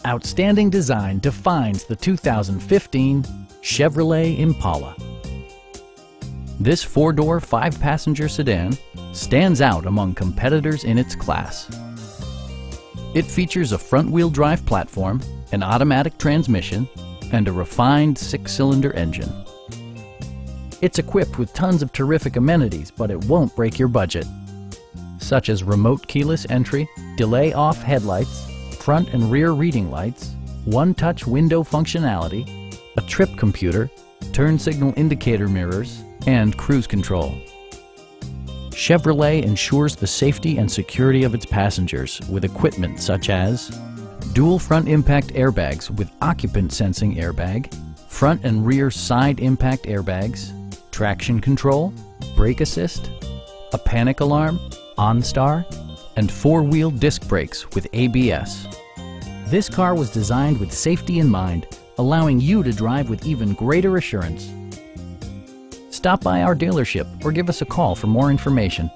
Outstanding design defines the 2015 Chevrolet Impala. This four-door, five-passenger sedan stands out among competitors in its class. It features a front-wheel drive platform, an automatic transmission, and a refined six-cylinder engine. It's equipped with tons of terrific amenities, but it won't break your budget, such as remote keyless entry, delay-off headlights, front and rear reading lights, one-touch window functionality, a trip computer, turn signal indicator mirrors, and cruise control. Chevrolet ensures the safety and security of its passengers with equipment such as dual front impact airbags with occupant sensing airbag, front and rear side impact airbags, traction control, brake assist, a panic alarm, OnStar, and four-wheel disc brakes with ABS. This car was designed with safety in mind, allowing you to drive with even greater assurance. Stop by our dealership or give us a call for more information.